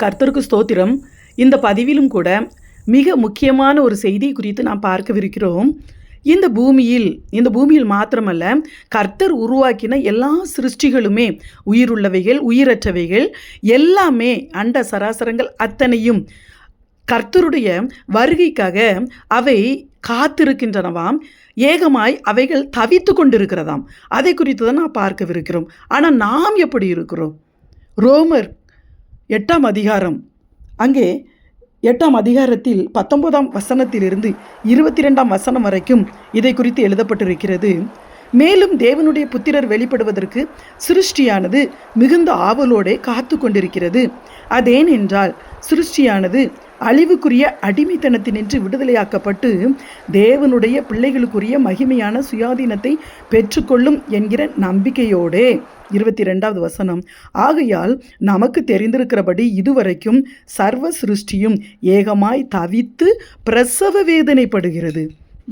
கர்த்தருக்கு ஸ்தோத்திரம். இந்த பதிவிலும் கூட மிக முக்கியமான ஒரு செய்தி குறித்து நாம் பார்க்கவிருக்கிறோம். இந்த பூமியில் மாத்திரமல்ல, கர்த்தர் உருவாக்கின எல்லா சிருஷ்டிகளுமே, உயிருள்ளவைகள் உயிரற்றவைகள் எல்லாமே, அண்ட சராசரங்கள் அத்தனையும் கர்த்தருடைய வருகைக்காக அவை காத்திருக்கின்றனவாம். ஏகமாய் அவைகள் தவித்து கொண்டிருக்கிறதாம். அதை குறித்து தான் நான் பார்க்கவிருக்கிறோம். ஆனால் நாம் எப்படி இருக்கிறோம்? ரோமர் 8ஆம் அதிகாரம், அங்கே 8ஆம் அதிகாரத்தில் 19ஆம் வசனத்திலிருந்து 22ஆம் வசனம் வரைக்கும் இதை குறித்து எழுதப்பட்டிருக்கிறது. மேலும் தேவனுடைய புத்திரர் வெளிப்படுவதற்கு சிருஷ்டியானது மிகுந்த ஆவலோடு காத்து கொண்டிருக்கிறது. அதேனென்றால் சிருஷ்டியானது அழிவுக்குரிய அடிமைத்தனத்தினின்று விடுதலையாக்கப்பட்டு தேவனுடைய பிள்ளைகளுக்குரிய மகிமையான சுயாதீனத்தை பெற்றுக்கொள்ளும் என்கிற நம்பிக்கையோடே. 22வது வசனம், ஆகையால் நமக்கு தெரிந்திருக்கிறபடி இதுவரைக்கும் சர்வ சிருஷ்டியும் ஏகமாய் தவித்து பிரசவ வேதனைப்படுகிறது.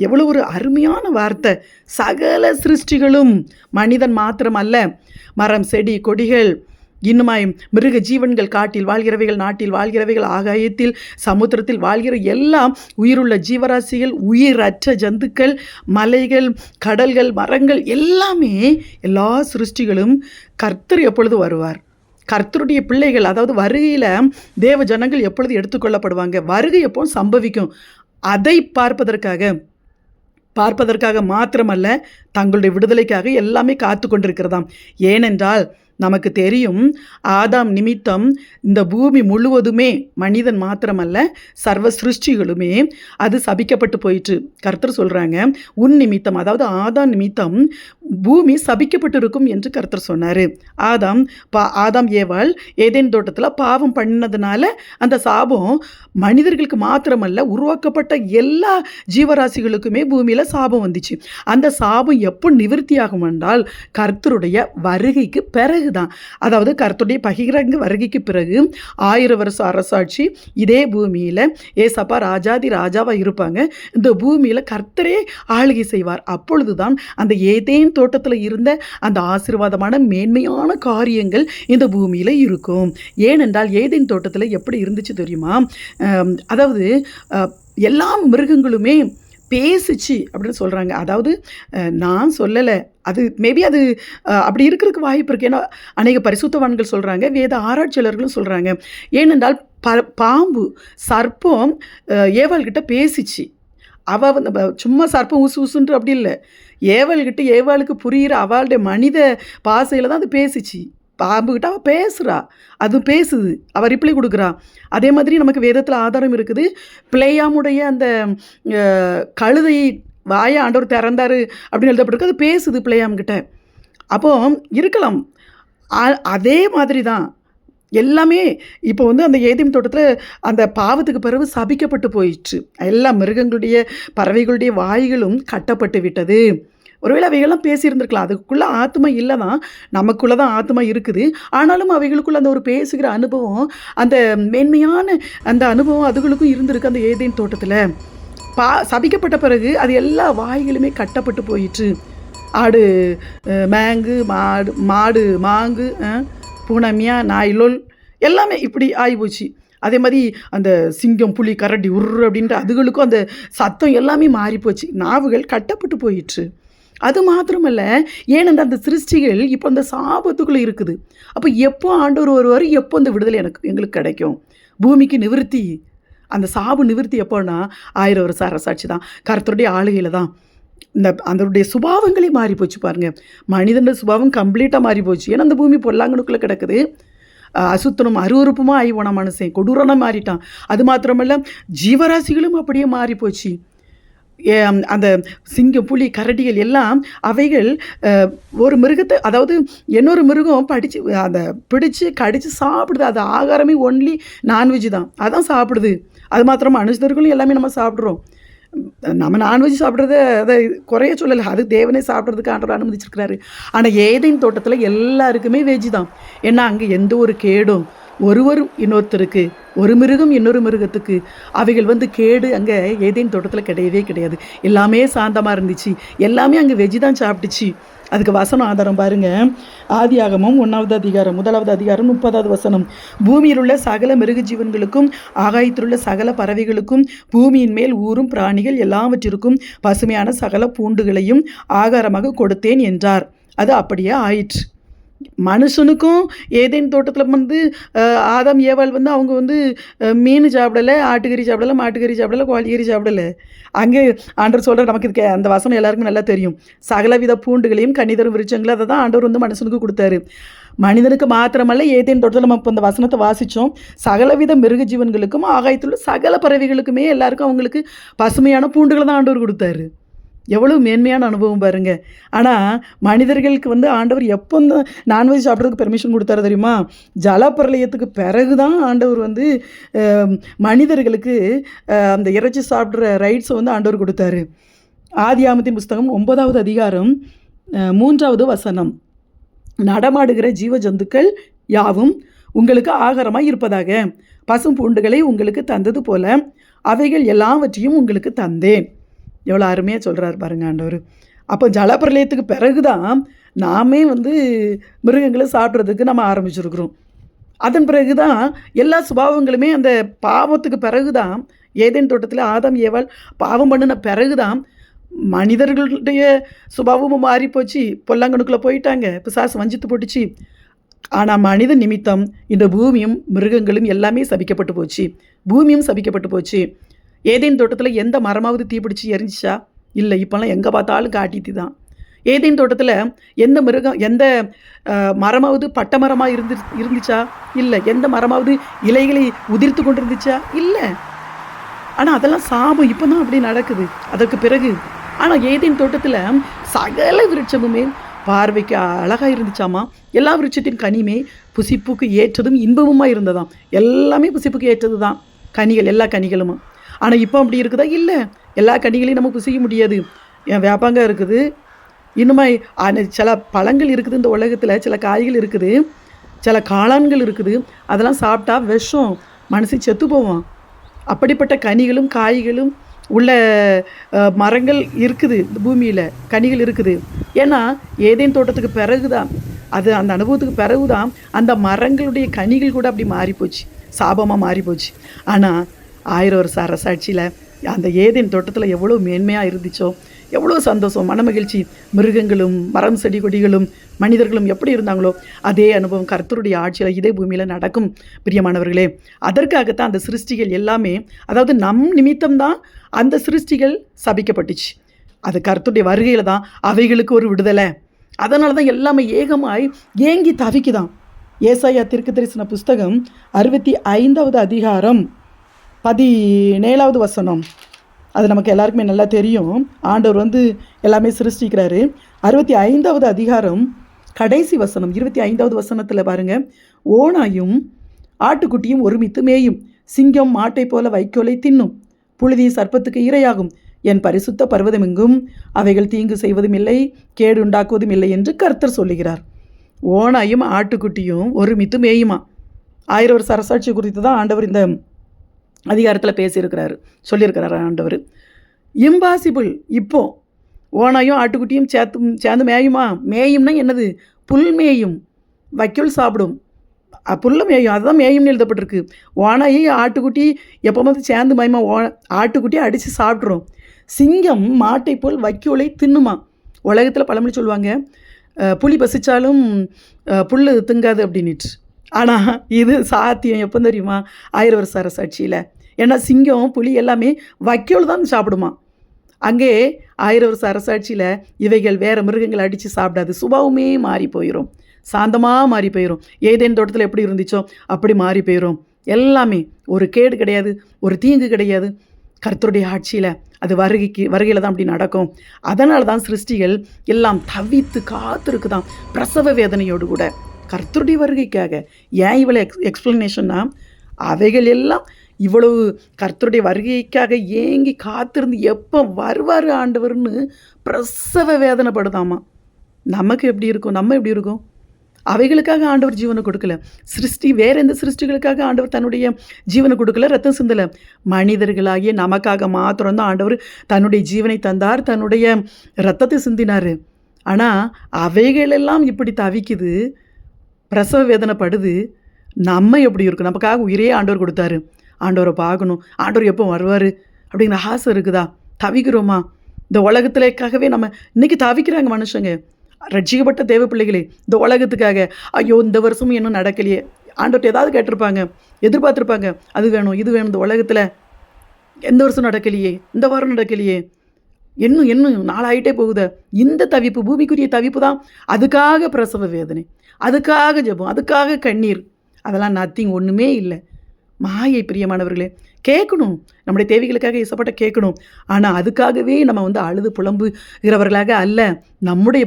எவ்வளோ ஒரு அருமையான வார்த்தை! சகல சிருஷ்டிகளும், மனிதன் மாத்திரமல்ல, மரம் செடி கொடிகள், இன்னுமாய் மிருக ஜீவன்கள், காட்டில் வாழ்கிறவைகள், நாட்டில் வாழ்கிறவைகள், ஆகாயத்தில் சமுத்திரத்தில் வாழ்கிற எல்லாம் உயிருள்ள ஜீவராசிகள், உயிரற்ற ஜந்துக்கள், மலைகள், கடல்கள், மரங்கள் எல்லாமே, எல்லா சிருஷ்டிகளும் கர்த்தர் எப்பொழுது வருவார், கர்த்தருடைய பிள்ளைகள், அதாவது வருகையில் தேவ ஜனங்கள் எப்பொழுது எடுத்துக்கொள்ளப்படுவாங்க, வருகை எப்போ சம்பவிக்கும், அதை பார்ப்பதற்காக மாத்திரமல்ல, தங்களுடைய விடுதலைக்காக எல்லாமே காத்து கொண்டிருக்கிறதாம். ஏனென்றால் நமக்கு தெரியும், ஆதாம் நிமித்தம் இந்த பூமி முழுவதுமே, மனிதன் மாத்திரமல்ல சர்வ சிருஷ்டிகளுமே அது சபிக்கப்பட்டு போயிற்று. கர்த்தர் சொல்கிறாங்க, உன் நிமித்தம், அதாவது ஆதாம் நிமித்தம் பூமி சபிக்கப்பட்டு இருக்கும் என்று கர்த்தர் சொன்னார். ஆதாம் ஏவாள் ஏதேன் தோட்டத்தில் பாவம் பண்ணதுனால அந்த சாபம் மனிதர்களுக்கு மாத்திரமல்ல, உருவாக்கப்பட்ட எல்லா ஜீவராசிகளுக்குமே பூமியில் சாபம் வந்துச்சு. அந்த சாபம் எப்போ நிவர்த்தியாகும் என்றால் கர்த்தருடைய வருகைக்கு பிறகு தான். அதாவது கர்த்தருடைய பகிரங்க வருகைக்கு பிறகு 1000 வருஷ அரசாட்சி இதே பூமியில் ஏசப்பா ராஜாதி ராஜாவாக இருப்பாங்க. இந்த பூமியில் கர்த்தரே ஆளுகை செய்வார். அப்பொழுதுதான் அந்த ஏதேன் தோட்டத்தில் இருந்த அந்த ஆசீர்வாதமான மேன்மையான காரியங்கள் இந்த பூமியில் இருக்கும். ஏனென்றால் ஏதேன் தோட்டத்தில் எப்படி இருந்துச்சு தெரியுமா? அதாவது எல்லா மிருகங்களுமே பேசிச்சு அப்படின்னு சொல்கிறாங்க. அதாவது நான் சொல்லலை, அது மேபி அது அப்படி இருக்கிறதுக்கு வாய்ப்பு இருக்குது. ஏன்னா அநேக பரிசுத்தவான்கள் சொல்கிறாங்க, வேத ஆராய்ச்சியாளர்களும் சொல்கிறாங்க. ஏனென்றால் பாம்பு, சர்ப்பம் ஏவாள்கிட்ட பேசிச்சு. அவள் வந்து சும்மா சர்ப்பம் உசு உசுன்று அப்படி இல்லை, ஏவாளுக்கு புரிகிற அவளுடைய மனித பாசையில் தான் அது பேசிச்சு. பாம்புக்கிட்ட அவள் பேசுகிறா, அது பேசுது, அவள் ரிப்ளை கொடுக்குறா. அதே மாதிரி நமக்கு வேதத்தில் ஆதாரம் இருக்குது. பிளேயாமுடைய அந்த கழுதை வாயை ஆண்டவர் திறந்தார் அப்படின்னு எழுதப்பட்டிருக்கு, அது பேசுது பிளேயாம்கிட்ட. அப்போ இருக்கலாம். அதே மாதிரி தான் எல்லாமே இப்போ வந்து அந்த ஏதேன் தோட்டத்தில் அந்த பாவத்துக்கு பிறகு சபிக்கப்பட்டு போயிடுச்சு. எல்லா மிருகங்களுடைய பறவைகளுடைய வாய்களும் கட்டப்பட்டு விட்டது. ஒருவேளை அவைகள்லாம் பேசியிருந்துருக்கலாம். அதுக்குள்ளே ஆத்மா இல்லை தான், நமக்குள்ளே தான் ஆத்மா இருக்குது. ஆனாலும் அவைகளுக்குள்ள அந்த ஒரு பேசுகிற அனுபவம், அந்த மேன்மையான அந்த அனுபவம் அதுகளுக்கும் இருந்திருக்கு. அந்த ஏதேன் தோட்டத்தில் சபிக்கப்பட்ட பிறகு அது எல்லா வாய்களுமே கட்டப்பட்டு போயிடுச்சு. ஆடு மேங்கு, மாடு மாங்கு, பூனமியா, நாய்லோல் எல்லாமே இப்படி ஆகிப்போச்சு. அதே மாதிரி அந்த சிங்கம், புலி, கரடி அப்படின்ற அதுகளுக்கும் அந்த சத்தம் எல்லாமே மாறிப்போச்சு. நாவுகள் கட்டப்பட்டு போயிடுச்சு. அது மாத்திரமல்ல, ஏனென்றால் அந்த சிருஷ்டிகள் இப்போ அந்த சாபத்துக்குள்ளே இருக்குது. அப்போ எப்போ ஆண்டவர் வருவார், எப்போ அந்த விடுதலை எங்களுக்கு கிடைக்கும்? பூமிக்கு நிவர்த்தி, அந்த சாபு நிவர்த்தி எப்போன்னா 1000 வருஷ அரசாட்சி தான், கர்த்தருடைய ஆளுகையில் தான். அதனுடைய சுபாவங்களே மாறி போச்சு பாருங்கள். மனிதனுடைய சுபாவம் கம்ப்ளீட்டாக மாறி போச்சு. ஏன்னா அந்த பூமி பொல்லாங்கனுக்குள்ளே கிடக்குது. அசுத்தனும் அருவறுப்புமாக ஆகி போன மனுஷன் கொடூரனாக மாறிட்டான். அது மாத்திரமல்ல, ஜீவராசிகளும் அப்படியே மாறி போச்சு. அந்த சிங்கம், புலி, கரடிகள் எல்லாம் அவைகள் ஒரு மிருகத்தை, அதாவது இன்னொரு மிருகம் பிடிச்சு கடித்து சாப்பிடுது. அது ஆகாரமே ஒன்லி நான்வெஜ் தான், அதான் சாப்பிடுது. அது மாத்திரமா மனுஷர்களும் எல்லாமே நம்ம சாப்பிட்றோம். நம்ம நான்வெஜ் சாப்பிட்றத அதை குறைய சொல்லலை, அது தேவனே சாப்பிட்றதுக்கு ஆண்டவர் அனுமதிச்சிருக்கிறாரு. ஆனால் ஏதேன் தோட்டத்தில் எல்லாருக்குமே வெஜ் தான். ஏன்னா அங்கே எந்த ஒரு கேடும் ஒருவர் இன்னொருத்தருக்கு, ஒரு மிருகம் இன்னொரு மிருகத்துக்கு. அவைகள் வந்து கேடு அங்கே ஏதேன் தோட்டத்தில் கிடையவே கிடையாது. எல்லாமே சாந்தமாக இருந்துச்சு. எல்லாமே அங்கே வெஜ்ஜு தான் சாப்பிட்டுச்சு. அதுக்கு வசனம் ஆதாரம் பாருங்க. ஆதியாகமம் 1வது அதிகாரம் 1வது அதிகாரம் 30வது வசனம். பூமியில் உள்ள சகல மிருக ஜீவன்களுக்கும் ஆகாயத்தில் உள்ள சகல பறவைகளுக்கும் பூமியின் மேல் ஊறும் பிராணிகள் எல்லாவற்றிற்கும் பசுமையான சகல பூண்டுகளையும் ஆகாரமாக கொடுத்தேன் என்றார். அது அப்படியே ஆயிற்று. மனுஷனுக்கும் ஏதேன் தோட்டத்தில் வந்து ஆதாம் ஏவாள் வந்து அவங்க வந்து மீன் சாப்பிடலை, ஆட்டுக்கறி சாப்பிடலை, மாட்டுக்கறி சாப்பிடலை, கோழிக்கறி சாப்பிடலை. அங்கே ஆண்டவர் சொல்கிற நமக்கு இதுக்கு அந்த வசனம் எல்லாருக்கும் நல்லா தெரியும். சகலவித பூண்டுகளையும் கனிதரும் விருட்சங்களும் அதை தான் ஆண்டவர் வந்து மனுஷனுக்கு கொடுத்தாரு. மனிதனுக்கு மாத்திரமல்ல, ஏதேன் தோட்டத்தில் நம்ம இப்போ இந்த வசனத்தை வாசித்தோம். சகலவித மிருக ஜீவன்களுக்கும் ஆகாயத்தில் சகல பறவைகளுக்குமே எல்லாருக்கும் அவங்களுக்கு பசுமையான பூண்டுகளை தான் ஆண்டவர் கொடுத்தாரு. எவ்வளோ மேன்மையான அனுபவம் பாருங்கள். ஆனால் மனிதர்களுக்கு வந்து ஆண்டவர் எப்போ இந்த நான்வெஜ் சாப்பிட்றதுக்கு பெர்மிஷன் கொடுத்தாரு தெரியுமா? ஜலப்பிரளயத்துக்கு பிறகு தான் ஆண்டவர் வந்து மனிதர்களுக்கு அந்த இறைச்சி சாப்பிட்ற ரைட்ஸை வந்து ஆண்டவர் கொடுத்தாரு. ஆதியாகமத்தின் புஸ்தகம் 9வது அதிகாரம் 3வது வசனம். நடமாடுகிற ஜீவ ஜந்துக்கள் யாவும் உங்களுக்கு ஆகாரமாக இருப்பதாக பசும் பூண்டுகளை உங்களுக்கு தந்தது போல அவைகள் எல்லாவற்றையும் உங்களுக்கு தந்தேன். எவ்வளோ அருமையாக சொல்கிறார் பாருங்க ஆண்டவர். அப்போ ஜலப்பிரளயத்துக்கு பிறகு தான் நாமே வந்து மிருகங்களை சாப்பிட்றதுக்கு நம்ம ஆரம்பிச்சிருக்கிறோம். அதன் பிறகு தான் எல்லா சுபாவங்களுமே அந்த பாவத்துக்கு பிறகு தான் ஏதேன் தோட்டத்தில் ஆதாம் ஏவாள் பாவம் பண்ணின பிறகு தான் மனிதர்களுடைய சுபாவமும் மாறிப்போச்சு. பொல்லாங்கணுக்குள்ளே போயிட்டாங்க, பிசாசு வஞ்சித்து போட்டுச்சு. ஆனால் மனித நிமித்தம் இந்த பூமியும் மிருகங்களும் எல்லாமே சபிக்கப்பட்டு போச்சு. பூமியும் சபிக்கப்பட்டு போச்சு. ஏதேன் தோட்டத்தில் எந்த மரமாவது தீப்பிடிச்சு எரிஞ்சிச்சா? இல்லை. இப்போல்லாம் எங்கே பார்த்தாலும் காட்டிட்டு தான். ஏதேன் தோட்டத்தில் எந்த மிருகம் எந்த மரமாவது பட்ட மரமாக இருந்துச்சா? இல்லை. எந்த மரமாவது இலைகளை உதிர்த்து கொண்டு இருந்துச்சா? இல்லை. ஆனால் அதெல்லாம் சாபம். இப்போ தான் அப்படி நடக்குது அதற்கு பிறகு. ஆனால் ஏதேன் தோட்டத்தில் சகல விருட்சமுமே பார்வைக்கு அழகாக இருந்துச்சாமா. எல்லா விருட்சத்தின் கனியுமே புசிப்புக்கு ஏற்றதும் இன்பமுமாக இருந்ததாம். எல்லாமே புசிப்புக்கு ஏற்றது தான் கனிகள், எல்லா கனிகளும். ஆனால் இப்போ அப்படி இருக்குதா? இல்லை. எல்லா கனிகளையும் நம்ம புசிக்க முடியாது. என் வேப்பாங்க இருக்குது, இன்னுமே சில பழங்கள் இருக்குது இந்த உலகத்தில், சில காய்கள் இருக்குது, சில காளான்கள் இருக்குது. அதெல்லாம் சாப்பிட்டா விஷம், மனுஷன் செத்து போவான். அப்படிப்பட்ட கனிகளும் காய்களும் உள்ள மரங்கள் இருக்குது இந்த பூமியில், கனிகள் இருக்குது. ஏன்னா ஏதேன் தோட்டத்துக்கு பிறகு தான் அது, அந்த அனுபவத்துக்கு பிறகு தான் அந்த மரங்களுடைய கனிகள் கூட அப்படி மாறிப்போச்சு, சாபமாக மாறிப்போச்சு. ஆனால் 1000 வருஷ அரசாட்சியில் அந்த ஏதேன் தோட்டத்தில் எவ்வளோ மேன்மையாக இருந்துச்சோ, எவ்வளோ சந்தோஷம், மனமகிழ்ச்சி. மிருகங்களும் மரம் செடி கொடிகளும் மனிதர்களும் எப்படி இருந்தாங்களோ அதே அனுபவம் கர்த்தருடைய ஆட்சியில் இதே பூமியில் நடக்கும் பிரியமானவர்களே. அதற்காகத்தான் அந்த சிருஷ்டிகள் எல்லாமே, அதாவது நம் நிமித்தம்தான் அந்த சிருஷ்டிகள் சபிக்கப்பட்டுச்சு. அது கர்த்தருடைய வருகையில் தான் அவைகளுக்கு ஒரு விடுதலை. அதனால தான் எல்லாமே ஏகமாய் ஏங்கி தவிக்குதான். ஏசாயா தீர்க்கதரிசன புஸ்தகம் 65வது அதிகாரம் 17வது வசனம். அது நமக்கு எல்லாருக்குமே நல்லா தெரியும். ஆண்டவர் வந்து எல்லாமே சிருஷ்டிக்கிறாரு. 65வது அதிகாரம் கடைசி வசனம் 25வது வசனத்தில் பாருங்கள். ஓனாயும் ஆட்டுக்குட்டியும் ஒருமித்து மேயும், சிங்கம் மாட்டை போல வைக்கோலை தின்னும், புழுதி சர்ப்பத்துக்கு இரையாகும், என் பரிசுத்த பர்வதமெங்கும் அவைகள் தீங்கு செய்வதும் இல்லை, கேடு உண்டாக்குவதும் இல்லை என்று கர்த்தர் சொல்லுகிறார். ஓனாயும் ஆட்டுக்குட்டியும் ஒருமித்து மேயுமா. 1000 வருஷ அரசாட்சி குறித்து தான் ஆண்டவர் இந்த அதிகாரத்தில் பேசியிருக்கிறாரு, சொல்லியிருக்கிறார் ஆண்டவர். இம்பாசிபிள். இப்போ ஓனாயும் ஆட்டுக்குட்டியும் சேர்ந்து மேயுமா? மேயும்னா என்னது? புல் மேயும், வைக்கோல் சாப்பிடும், புல்ல மேயும், அதுதான் மேயும்னு எழுதப்பட்டிருக்கு. ஓனாயி ஆட்டுக்குட்டி எப்போது சேர்ந்து மேயுமா? ஆட்டுக்குட்டியை அடித்து சாப்பிட்றோம். சிங்கம் மாட்டை போல் வைக்கோலை தின்னுமா. உலகத்தில் பழமொழி சொல்லுவாங்க, புலி பசித்தாலும் புல் திங்காது அப்படின்ட்டு. ஆனால் இது சாத்தியம் எப்போ தெரியுமா? 1000 வருஷ அரசாட்சியில். ஏன்னா சிங்கம் புலி எல்லாமே வைக்கோல் தான் சாப்பிடுமா. அங்கே 1000 வருஷ அரசாட்சியில் இவைகள் வேறு மிருகங்கள் அடித்து சாப்பிடாது. சுபாவமே மாறி போயிடும், சாந்தமாக மாறி போயிடும். ஏதேன் தோட்டத்தில் எப்படி இருந்துச்சோ அப்படி மாறி போயிடும். எல்லாமே ஒரு கேடு கிடையாது, ஒரு தீங்கு கிடையாது. கர்த்தருடைய ஆட்சியில் அது வருகையில் தான் அப்படி நடக்கும். அதனால தான் சிருஷ்டிகள் எல்லாம் தவித்து காத்திருக்குதான், பிரசவ வேதனையோடு கூட கர்த்தருடைய வருகைக்காக. ஏன் இவ்வளோ எக்ஸ்பிளனேஷன்னா, அவைகள் எல்லாம் இவ்வளவு கர்த்தருடைய வருகைக்காக ஏங்கி காத்திருந்து எப்போ வருவார் ஆண்டவர்னு பிரசவ வேதனைப்படுதாமா. நமக்கு எப்படி இருக்கும்? நம்ம எப்படி இருக்கும்? அவைகளுக்காக ஆண்டவர் ஜீவனை கொடுக்கல. வேற எந்த சிருஷ்டிகளுக்காக ஆண்டவர் தன்னுடைய ஜீவனை கொடுக்கல, ரத்தம் சிந்தலை. மனிதர்களாகிய நமக்காக மாத்திரம்தான் ஆண்டவர் தன்னுடைய ஜீவனை தந்தார், தன்னுடைய ரத்தத்தை சிந்தினார். ஆனால் அவைகளெல்லாம் இப்படி தவிக்குது, பிரசவ வேதனைப்படுது. நம்ம எப்படி இருக்கும்? நமக்காக உயிரே ஆண்டவர் கொடுத்தாரு. ஆண்டவரை பார்க்கணும், ஆண்டவர் எப்போ வருவார் அப்படிங்கிற ஆசை இருக்குதா? தவிக்கிறோமா? இந்த உலகத்திலேக்காகவே நம்ம இன்றைக்கி தவிக்கிறாங்க மனுஷங்க. ரட்சிக்கப்பட்ட தேவ பிள்ளைகளே, இந்த உலகத்துக்காக ஐயோ இந்த வருஷமும் இன்னும் நடக்கலையே, ஆண்டவர்கிட்ட ஏதாவது கேட்டிருப்பாங்க, எதிர்பார்த்துருப்பாங்க, அது வேணும் இது வேணும். இந்த உலகத்தில் எந்த வருஷம் நடக்கலையே, இந்த வாரம் நடக்கலையே, இன்னும் நாளாயிட்டே போகுது. இந்த தவிப்பு, பூமிக்குரிய தவிப்பு தான். அதுக்காக பிரசவ வேதனை, அதுக்காக ஜெபம், அதுக்காக கண்ணீர், அதெல்லாம் நத்திங், ஒன்றுமே இல்லை. மாயை. பிரியமானவர்களே, கேட்கணும், நம்முடைய தேவைகளுக்காக இசப்பட்ட கேட்கணும். ஆனால் அதுக்காகவே நம்ம அழுது புலம்புகிறவர்களாக அல்ல. நம்முடைய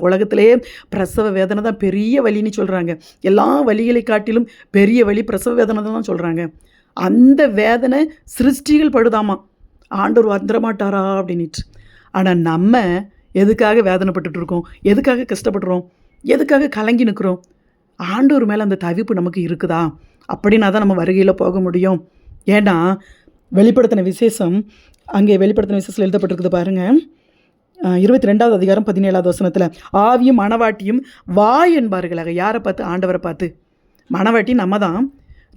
உலகத்திலேயே பிரசவ வேதனை தான் பெரிய வலின்னு சொல்கிறாங்க. எல்லா வலிகளை காட்டிலும் பெரிய வலி பிரசவ வேதனை தான் சொல்கிறாங்க. அந்த வேதனை சிருஷ்டிகள் படுதாமா, ஆண்டவர் வந்துடமாட்டாரா அப்படின்ட்டு. ஆனால் நம்ம எதுக்காக வேதனைப்பட்டுட்டு இருக்கோம்? எதுக்காக கஷ்டப்படுறோம்? எதுக்காக கலங்கி நிற்கிறோம்? ஆண்டவர் மேலே அந்த தவிப்பு நமக்கு இருக்குதா? அப்படின்னா தான் நம்ம வருகையில் போக முடியும். ஏன்னா வெளிப்படுத்தின விசேஷம், அங்கே வெளிப்படுத்தின விசேஷத்தில் எழுதப்பட்டிருக்குது பாருங்கள், 22வது அதிகாரம் 17வது வசனத்தில், ஆவியும் மணவாட்டியும் வா என்பார்களாக. யாரை பார்த்து? ஆண்டவரை பார்த்து. மணவாட்டி நம்ம தான்.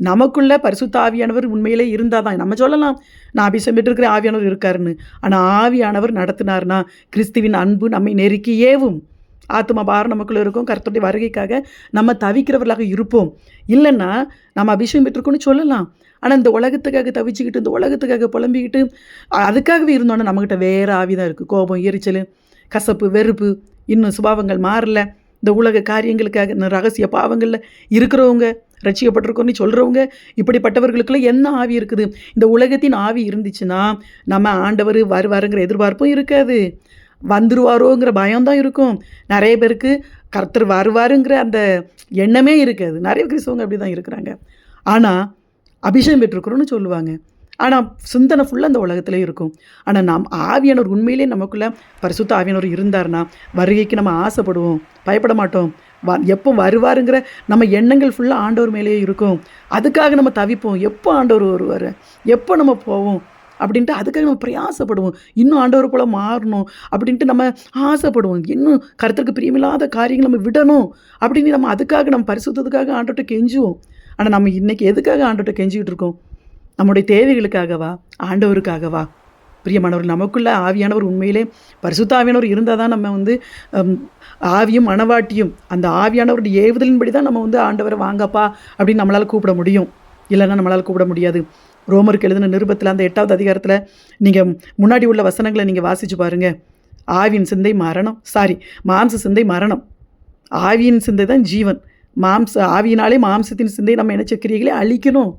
நமக்குள்ள பரிசுத்த ஆவியானவர் உண்மையிலே இருந்தால் தான் நம்ம சொல்லலாம், நான் அபிஷேகம் பெற்றிருக்கிற ஆவியானவர் இருக்காருன்னு. ஆனால் ஆவியானவர் நடத்தினார்னா கிறிஸ்துவின் அன்பு நம்மை நெருக்கி ஏவும். ஆத்மா பாரம் நமக்குள்ளே இருக்கும். கர்த்தருடைய வருகைக்காக நம்ம தவிக்கிறவர்களாக இருப்போம். இல்லைன்னா நம்ம அபிஷேகம் பெற்றிருக்கோன்னு சொல்லலாம். ஆனால் இந்த உலகத்துக்காக தவிச்சுக்கிட்டு, இந்த உலகத்துக்காக புலம்பிக்கிட்டு, அதுக்காகவே இருந்தோன்னா நம்மக்கிட்ட வேறு ஆவி தான் இருக்குது. கோபம், எரிச்சல், கசப்பு, வெறுப்பு, இன்னும் சுபாவங்கள் மாறல. இந்த உலக காரியங்களுக்காக, இந்த ரகசிய பாவங்களில் இருக்கிறவங்க, ரட்சிக்கப்பட்டிருக்கோன்னு சொல்கிறவங்க, இப்படிப்பட்டவர்களுக்குள்ள என்ன ஆவி இருக்குது? இந்த உலகத்தின் ஆவி இருந்துச்சுன்னா நம்ம ஆண்டவர் வருவாருங்கிற எதிர்பார்ப்பும் இருக்காது, வந்துருவாரோங்கிற பயம்தான் இருக்கும். நிறைய பேருக்கு கர்த்தர் வருவாருங்கிற அந்த எண்ணமே இருக்காது. நிறைய கிறிஸ்தவங்க அப்படி தான் இருக்கிறாங்க. ஆனால் அபிஷேகம் பெற்றிருக்கிறோன்னு சொல்லுவாங்க. ஆனால் சிந்தனை ஃபுல்லாக அந்த உலகத்திலே இருக்கும். ஆனால் நாம் ஆவியானவர் உண்மையிலே நமக்குள்ளே பரிசுத்த ஆவியானவர் இருந்தார்னா வருகைக்கு நம்ம ஆசைப்படுவோம், பயப்பட மாட்டோம். எப்போ வருவாருங்கிற நம்ம எண்ணங்கள் ஃபுல்லாக ஆண்டவர் மேலேயே இருக்கும். அதுக்காக நம்ம தவிப்போம், எப்போ ஆண்டவர் வருவார், எப்போ நம்ம போவோம் அப்படின்ட்டு. அதுக்காக நம்ம பிரயாசப்படுவோம், இன்னும் ஆண்டவர் போல் மாறணும் அப்படின்ட்டு நம்ம ஆசைப்படுவோம். இன்னும் கர்த்தருக்கு பிரியமில்லாத காரியங்கள் நம்ம விடணும் அப்படின்னு நம்ம அதுக்காக, நம்ம பரிசுத்தத்துக்காக ஆண்டவர்கிட்ட கெஞ்சுவோம். ஆனால் நம்ம இன்றைக்கி எதுக்காக ஆண்டவர்கிட்ட கெஞ்சிக்கிட்டு இருக்கோம்? நம்முடைய தேவைகளுக்காகவா? ஆண்டவருக்காகவா? பிரியமானவர்கள், நமக்குள்ள ஆவியானவர் உண்மையிலே பரிசுத்த ஆவியானவர் இருந்தால் தான் நம்ம ஆவியும் மணவாட்டியும் அந்த ஆவியானவருடைய ஏவுதலின்படி தான் நம்ம ஆண்டவரை வாங்கப்பா அப்படின்னு நம்மளால் கூப்பிட முடியும். இல்லைன்னா நம்மளால் கூப்பிட முடியாது. ரோமருக்கு எழுதின நிருபத்தில் அந்த 8வது அதிகாரத்தில் நீங்கள் முன்னாடி உள்ள வசனங்களை நீங்கள் வாசித்து பாருங்கள். ஆவியின் சிந்தை மரணம், மாம்ச சிந்தை மரணம், ஆவியின் சிந்தை தான் ஜீவன். ஆவியினாலே மாம்சத்தின் சிந்தை நம்ம நினைச்ச கிரியைகளை அழிக்கணும்.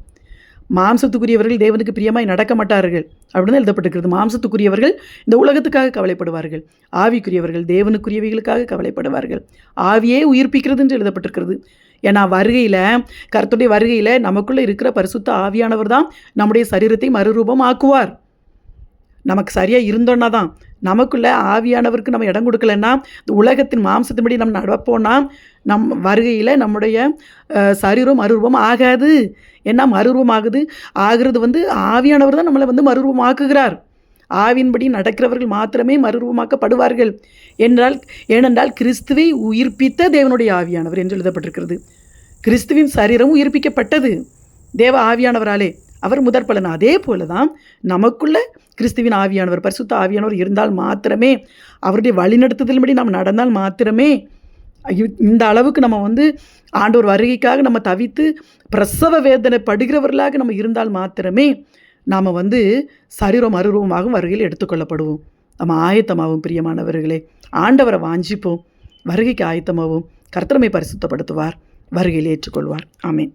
மாம்சத்துக்குரியவர்கள் தேவனுக்கு பிரியமாய் நடக்க மாட்டார்கள் அப்படின்னு எழுதப்பட்டிருக்கிறது. மாம்சத்துக்குரியவர்கள் இந்த உலகத்துக்காக கவலைப்படுவார்கள், ஆவிக்குரியவர்கள் தேவனுக்குரியவைகளுக்காக கவலைப்படுவார்கள். ஆவியே உயிர்ப்பிக்கிறது என்று எழுதப்பட்டிருக்கிறது. ஏன்னா வருகையில், கர்த்தருடைய வருகையில் நமக்குள்ளே இருக்கிற பரிசுத்த ஆவியானவர் தான் நம்முடைய சரீரத்தை மறுரூபம் ஆக்குவார். நமக்கு சரியாக இருந்தோன்னா தான். நமக்குள்ளே ஆவியானவருக்கு நம்ம இடம் கொடுக்கலன்னா, இந்த உலகத்தின் மாம்சத்தின்படி நம்ம நடப்போன்னா வருகையில் நம்முடைய சரீரம் மறுரூபம் ஆகாது. ஏன்னா மறுரூபம் ஆகிறது ஆவியானவர் தான் நம்மளை மறுரூபம் ஆக்குகிறார். ஆவியின்படி நடக்கிறவர்கள் மாத்திரமே மறுரூபமாக்கப்படுவார்கள் ஏனென்றால் கிறிஸ்துவை உயிர்ப்பித்த தேவனுடைய ஆவியானவர் என்று எழுதப்பட்டிருக்கிறது. கிறிஸ்துவின் சரீரம் உயிர்ப்பிக்கப்பட்டது தேவ ஆவியானவராலே, அவர் முதற் பலன். அதே போல தான் நமக்குள்ள கிறிஸ்துவின் ஆவியானவர், பரிசுத்த ஆவியானவர் இருந்தால் மாத்திரமே, அவருடைய வழிநடத்துதலின்படி நாம் நடந்தால் மாத்திரமே, இந்த அளவுக்கு நம்ம ஆண்டவர் வருகைக்காக நம்ம தவித்து பிரசவ வேதனை படுகிறவர்களாக நம்ம இருந்தால் மாத்திரமே நாம் சரீரம் மறுரூபமாகவும் வருகையில் எடுத்துக்கொள்ளப்படுவோம். நம்ம ஆயத்தமாகவும். பிரியமானவர்களே, ஆண்டவரை வாஞ்சிப்போம், வருகைக்கு ஆயத்தமாகவும். கர்த்தரை பரிசுத்தப்படுத்துவார், வருகையில் ஏற்றுக்கொள்வார். ஆமென்.